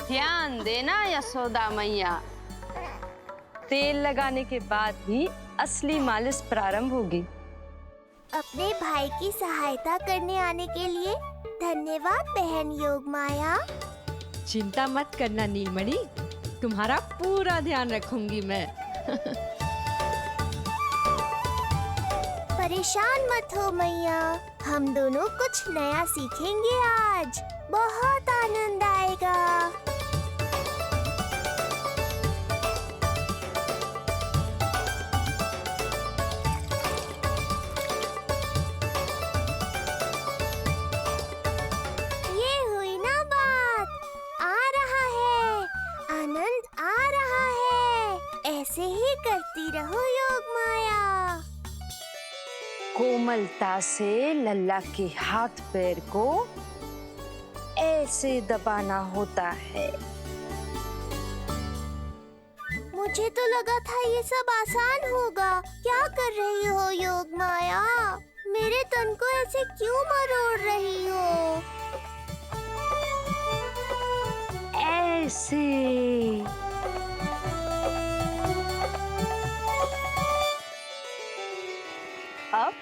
ध्यान देना यशोदा मैया, तेल लगाने के बाद ही असली मालिश प्रारंभ होगी। अपने भाई की सहायता करने आने के लिए धन्यवाद बहन योगमाया। चिंता मत करना नीलमणि, तुम्हारा पूरा ध्यान रखूंगी मैं। परेशान मत हो मैया, हम दोनों कुछ नया सीखेंगे आज। बहुत आनंद आएगा। ये हुई ना बात, आ रहा है, आनंद आ रहा है। ऐसे ही करती रहो योगमाया। कोमलता से लल्ला के हाथ पैर को ऐसे दबाना होता है। मुझे तो लगा था ये सब आसान होगा। क्या कर रही हो योगमाया? मेरे तन को ऐसे क्यों मरोड़ रही हो? ऐसे। अब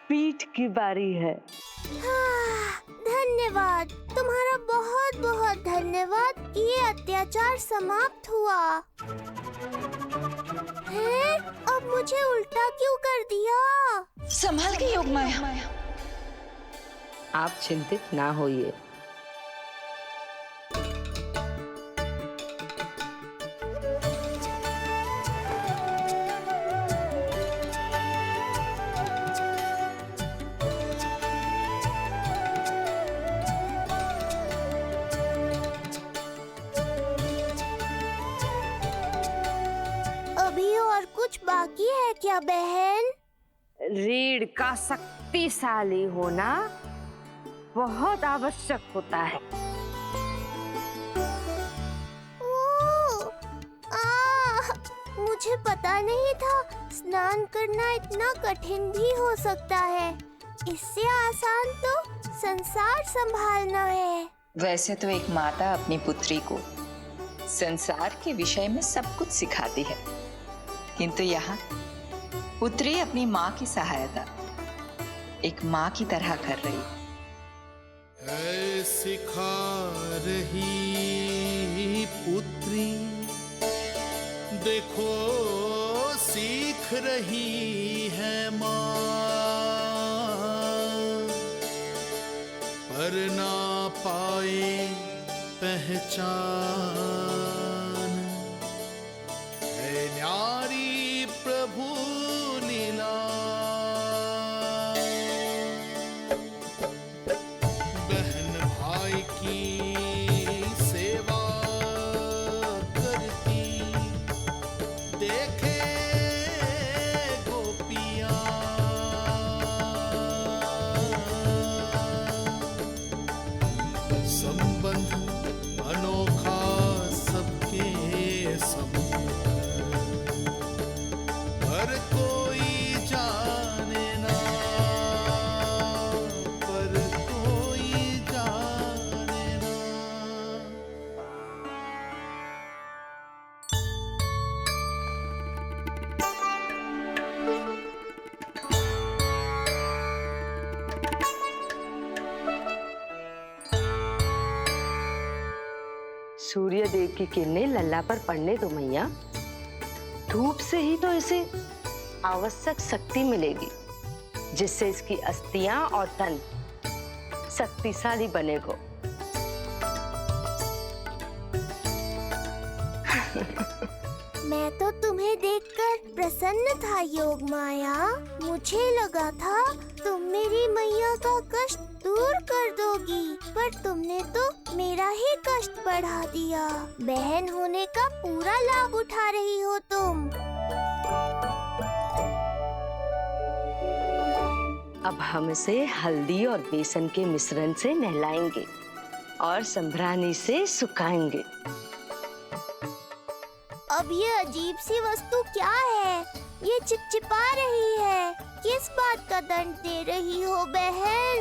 पीठ की बारी है। धन्यवाद, तुम्हारा बहुत बहुत धन्यवाद। ये अत्याचार समाप्त हुआ है। अब मुझे उल्टा क्यों कर दिया? संभाल के योगमाया। आप चिंतित ना होइए। अभी और कुछ बाकी है क्या बहन? रीढ़ का शक्तिशाली होना बहुत आवश्यक होता है। मुझे पता नहीं था स्नान करना इतना कठिन भी हो सकता है। इससे आसान तो संसार संभालना है। वैसे तो एक माता अपनी पुत्री को संसार के विषय में सब कुछ सिखाती है, किंतु यहाँ पुत्री अपनी माँ की सहायता एक माँ की तरह कर रही है। सिखा रही पुत्री, देखो सीख रही है माँ, पर ना पाए पहचान है न्यारी प्रभु लीला। बहन भाई की सेवा करती देखे गोपियाँ, संबंध अनोखा सबके सब, हर कोई जाने ना, पर कोई जाने ना। सूर्य देव की किरणें लल्ला पर पड़ने दो मैया। धूप से ही तो इसे आवश्यक शक्ति मिलेगी, जिससे इसकी अस्थियां और तन शक्तिशाली बनेगा। मैं तो तुम्हें देखकर प्रसन्न था योगमाया। मुझे लगा था तुम मेरी मैया का कष्ट दूर कर दोगी, पर तुमने तो मेरा ही कष्ट बढ़ा दिया। बहन होने का पूरा लाभ उठा रही हो तुम। अब हम इसे हल्दी और बेसन के मिश्रण से नहलाएंगे और संभरानी से सुखाएंगे। अब ये अजीब सी वस्तु क्या है? ये चिपचिपा रही है। किस बात का दंड दे रही हो बहन?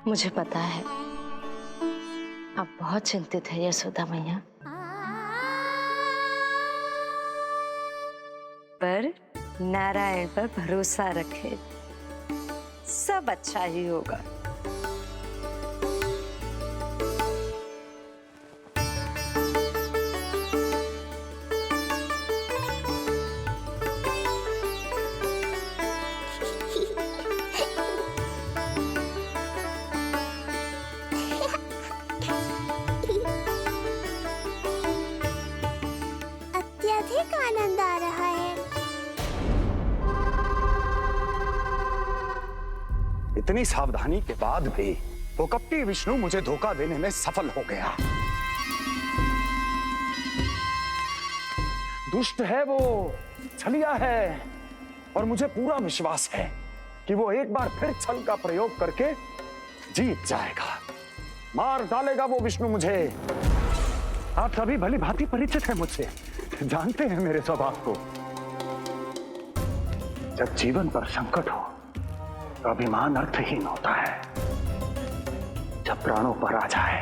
मुझे पता है आप बहुत चिंतित है यशोदा मैया, पर नारायण पर भरोसा रखे, सब अच्छा ही होगा। अत्यधिक आनंद आ रहा है। इतनी सावधानी के बाद भी वो कपटी विष्णु मुझे धोखा देने में सफल हो गया। दुष्ट है वो, छलिया है, और मुझे पूरा विश्वास है कि वो एक बार फिर छल का प्रयोग करके जीत जाएगा, मार डालेगा वो विष्णु मुझे। आप सभी भली भांति परिचित हैं मुझसे, जानते हैं मेरे स्वभाव को। जब जीवन पर संकट हो तो अभिमान अर्थहीन होता है, जब प्राणों पर आ जाए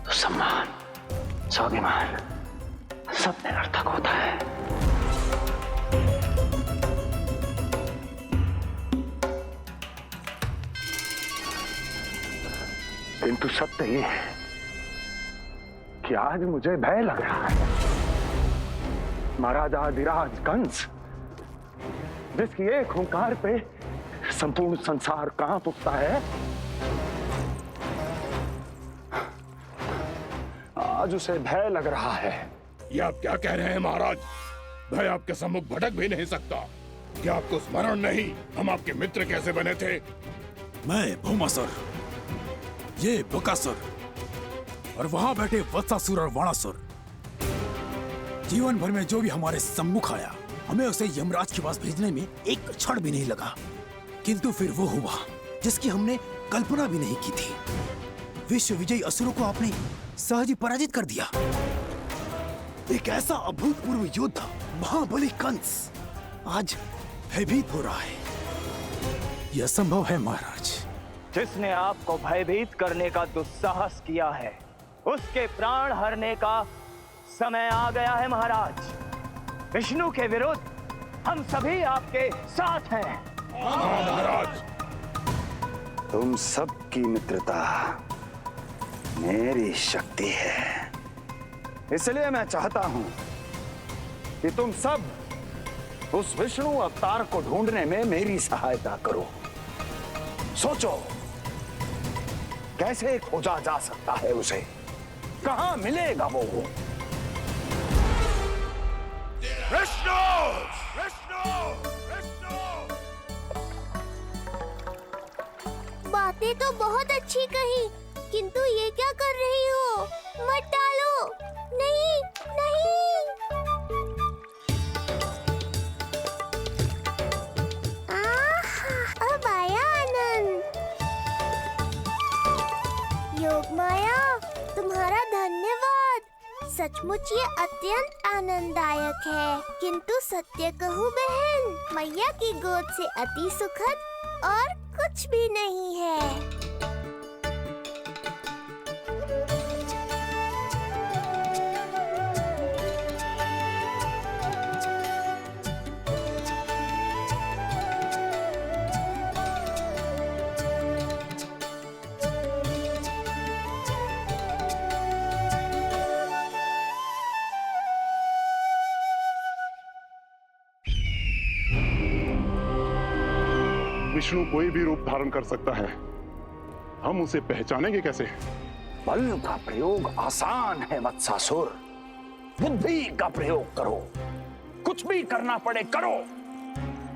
तो सम्मान, स्वाभिमान सब निरर्थक होता है। किंतु सत्य ये है कि आज मुझे भय लग रहा है। महाराजाधिराज कंस, जिसकी एक हुंकार पे संपूर्ण संसार कांप उठता है, आज उसे भय लग रहा है। ये आप क्या कह रहे हैं महाराज? भय आपके सम्मुख भटक भी नहीं सकता। क्या आपको स्मरण नहीं हम आपके मित्र कैसे बने थे? मैं भौमासुर, ये बकासुर, और वहां बैठे वत्सासुर और वाणासुर। जीवन भर में जो भी हमारे सम्मुख आया, हमें उसे यमराज के पास भेजने में एक क्षण भी नहीं लगा। किंतु फिर वो हुआ जिसकी हमने कल्पना भी नहीं की थी। विश्व विजयी असुरों को आपने सहज ही पराजित कर दिया। एक ऐसा अभूतपूर्व योद्धा महाबली कंस आज भयभीत हो रहा है। यह संभव है महाराज। जिसने आपको भयभीत करने का दुस्साहस किया है, उसके प्राण हरने का समय आ गया है महाराज। विष्णु के विरुद्ध हम सभी आपके साथ हैं। महाराज, तुम सबकी मित्रता मेरी शक्ति है, इसलिए मैं चाहता हूं कि तुम सब उस विष्णु अवतार को ढूंढने में मेरी सहायता करो। सोचो कैसे खोजा जा सकता है उसे, कहां मिलेगा वो? विष्णु! विष्णु! विष्णु! बातें तो बहुत अच्छी कही, किंतु ये क्या कर रही हो? मत डालो, नहीं, नहीं। आहा, अब आया आनंद। योग माया, तुम्हारा धन्यवाद। सचमुच ये अत्यंत आनंददायक है। किंतु सत्य कहूँ बहन, मैया की गोद से अति सुखद और कुछ भी नहीं है। विष्णु कोई भी रूप धारण कर सकता है, हम उसे पहचानेंगे कैसे? बल का प्रयोग आसान है वत्सासुर, बुद्धि का प्रयोग करो। कुछ भी करना पड़े करो,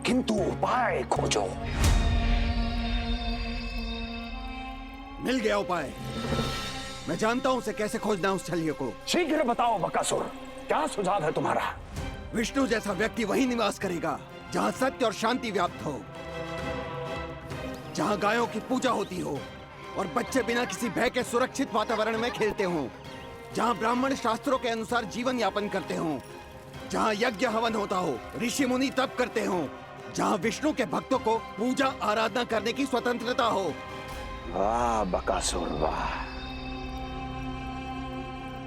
किंतु उपाय खोजो। मिल गया उपाय। मैं जानता हूं उसे कैसे खोजना उस छलिए को। शीघ्र बताओ बकासुर, क्या सुझाव है तुम्हारा? विष्णु जैसा व्यक्ति वहीं निवास करेगा जहां सत्य और शांति व्याप्त हो, जहां गायों की पूजा होती हो और बच्चे बिना किसी भय के सुरक्षित वातावरण में खेलते हों, जहां ब्राह्मण शास्त्रों के अनुसार जीवन यापन करते हों, जहां यज्ञ हवन होता हो, ऋषि मुनि तप करते हों, जहां विष्णु के भक्तों को पूजा आराधना करने की स्वतंत्रता हो, वाह बकासुर वाह,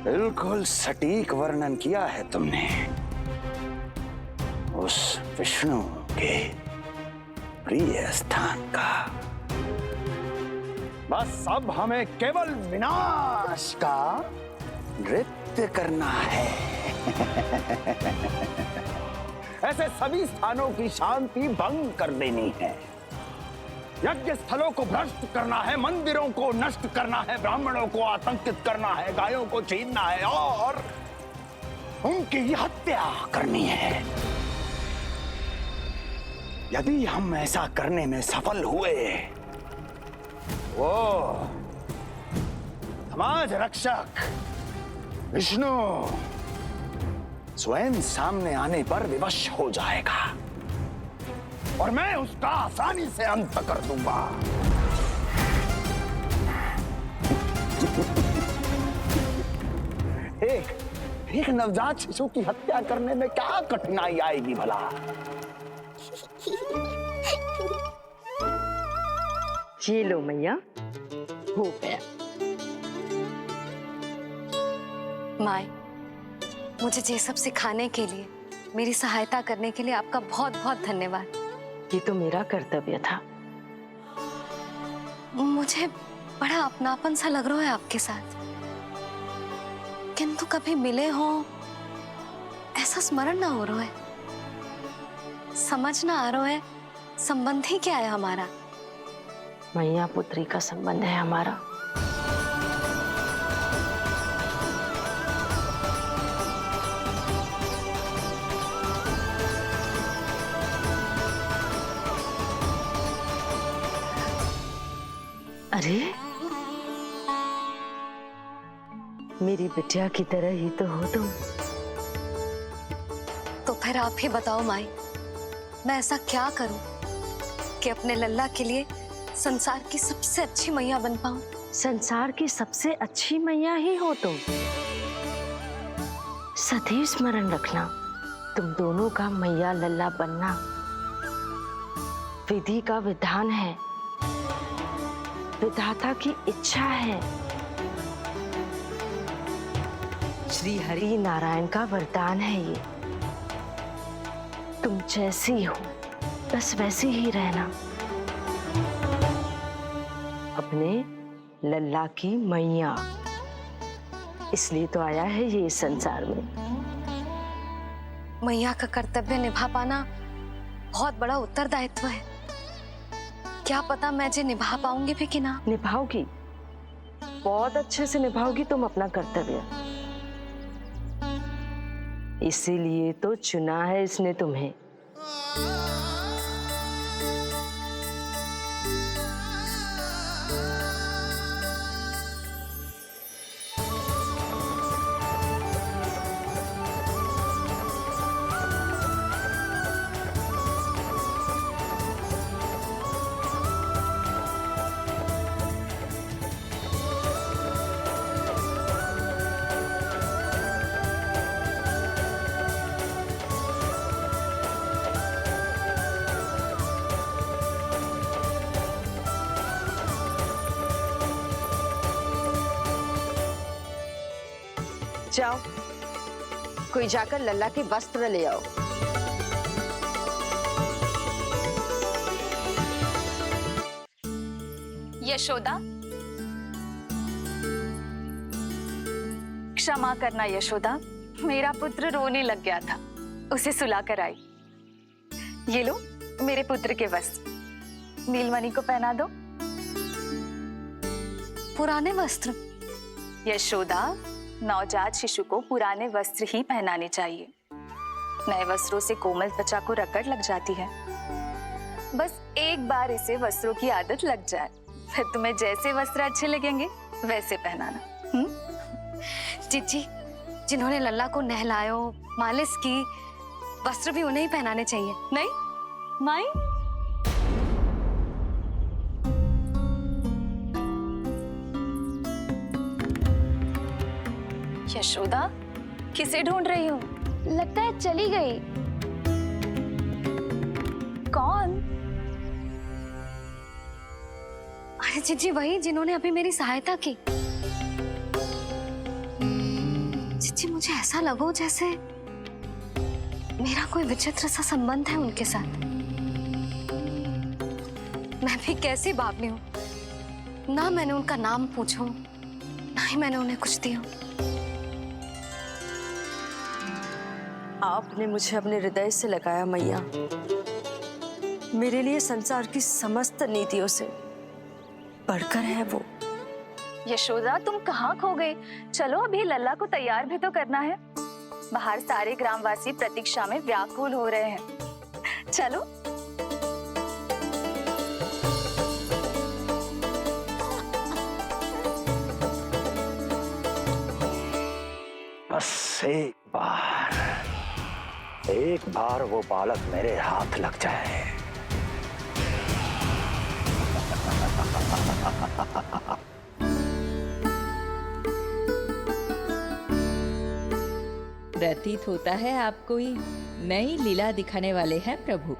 बिल्कुल सटीक वर्णन किया है तुमने उस विष्णु के प्रिय स्थान का। बस अब हमें केवल विनाश का नृत्य करना है। ऐसे सभी स्थानों की शांति भंग कर देनी है, यज्ञ स्थलों को भ्रष्ट करना है, मंदिरों को नष्ट करना है, ब्राह्मणों को आतंकित करना है, गायों को छीनना है और उनकी हत्या करनी है। यदि हम ऐसा करने में सफल हुए, वो समाज रक्षक विष्णु स्वयं सामने आने पर विवश हो जाएगा और मैं उसका आसानी से अंत कर दूंगा। एक नवजात शिशु की हत्या करने में क्या कठिनाई आएगी भला? ये लो मैया, हो गया। माय, मुझे ये सब सिखाने के लिए, मेरी सहायता करने के लिए आपका बहुत बहुत धन्यवाद। ये तो मेरा कर्तव्य था। मुझे बड़ा अपनापन सा लग रहा है आपके साथ, किंतु कभी मिले हो ऐसा स्मरण ना हो रहा है, समझ ना आ रहा है संबंध ही क्या है हमारा। मैया पुत्री का संबंध है हमारा। अरे मेरी बिटिया की तरह ही तो हो तुम। तो फिर आप ही बताओ माई, मैं ऐसा क्या करूं कि अपने लल्ला के लिए संसार की सबसे अच्छी मैया बन पाऊं? संसार की सबसे अच्छी मैया ही हो तुम। सदैव स्मरण रखना, तुम दोनों का मैया लल्ला बनना विधि का विधान है, विधाता की इच्छा है, श्री हरि नारायण का वरदान है ये। तुम जैसी हो बस वैसी ही रहना, अपने लल्ला की मैया। इसलिए तो आया है ये इस संसार में। मैया का कर्तव्य निभा पाना बहुत बड़ा उत्तरदायित्व है। क्या पता मैं जे निभा पाऊंगी भी कि ना। निभाओगी, बहुत अच्छे से निभाओगी तुम अपना कर्तव्य। इसीलिए तो चुना है इसने तुम्हें। जाओ, कोई जाकर लल्ला के वस्त्र ले आओ। यशोदा, क्षमा करना यशोदा, मेरा पुत्र रोने लग गया था, उसे सुलाकर आई। ये लो मेरे पुत्र के वस्त्र, नीलमणि को पहना दो। पुराने वस्त्र? यशोदा, नवजात शिशु को पुराने वस्त्र ही पहनाने चाहिए। नए वस्त्रों से कोमल त्वचा को रगड़ लग जाती है। बस एक बार इसे वस्त्रों की आदत लग जाए, फिर तुम्हें जैसे वस्त्र अच्छे लगेंगे वैसे पहनाना। जीजी, जिन्होंने लल्ला को नहलायो, मालिश की, वस्त्र भी उन्हें ही पहनाने चाहिए, नहीं माई? यशोदा, किसे ढूंढ रही हो? लगता है चली गई। कौन? अरे जीजी वही जिन्होंने अभी मेरी सहायता की। जीजी मुझे ऐसा लगो जैसे मेरा कोई विचित्र सा संबंध है उनके साथ। मैं भी कैसी बावली हूँ, ना मैंने उनका नाम पूछो ना ही मैंने उन्हें कुछ दिया। आपने मुझे अपने हृदय से लगाया मैया। मेरे लिए संसार की समस्त नीतियों से बढ़कर है वो। यशोदा तुम कहाँ खो गई? चलो अभी लल्ला को तैयार भी तो करना है। बाहर सारे ग्रामवासी प्रतीक्षा में व्याकुल हो रहे हैं। चलो। बस एक बार वो बालक मेरे हाथ लग जाए। प्रतीत होता है आप कोई नई लीला दिखाने वाले हैं प्रभु।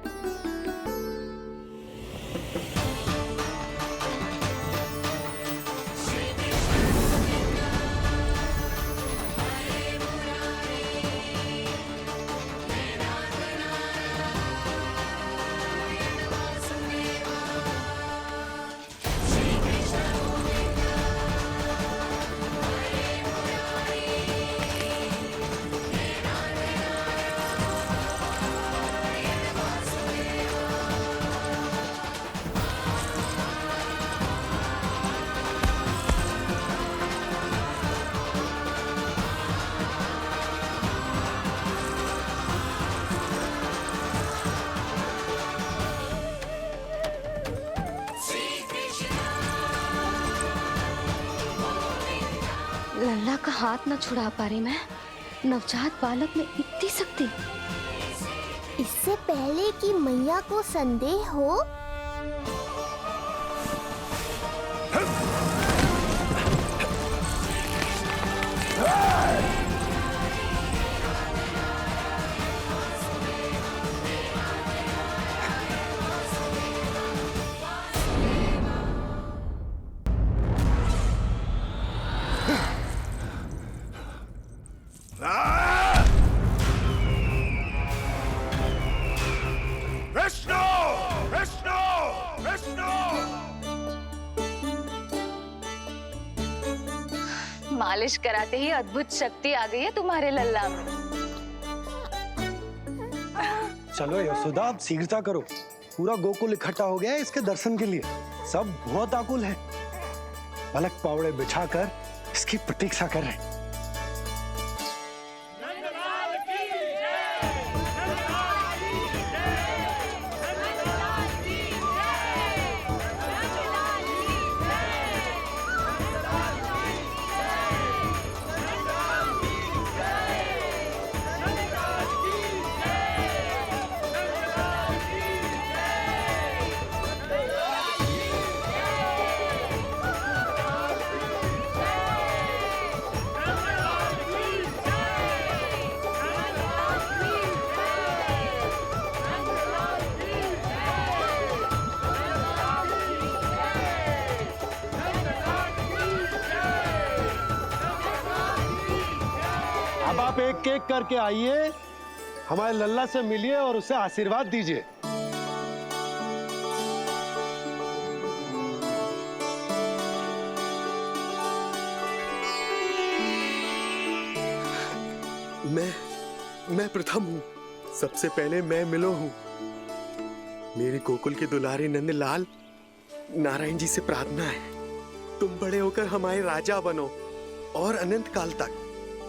लल्ला का हाथ न छुड़ा पा रही मैं। नवजात बालक में इतनी शक्ति। इससे पहले कि मैया को संदेह हो, मालिश कराते ही अद्भुत शक्ति आ गई है तुम्हारे लल्ला में। चलो यशोदा अब शीघ्रता करो, पूरा गोकुल इकट्ठा हो गया है इसके दर्शन के लिए। सब बहुत आकुल है, पलक पावड़े बिछाकर इसकी प्रतीक्षा कर रहे हैं। अब आप एक एक करके आइए, हमारे लल्ला से मिलिए और उसे आशीर्वाद दीजिए। मैं प्रथम हूँ, सबसे पहले मैं मिलो हूँ। मेरी गोकुल के दुलारे नंदलाल, नारायण जी से प्रार्थना है, तुम बड़े होकर हमारे राजा बनो और अनंत काल तक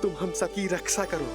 तुम हम सबकी रक्षा करो।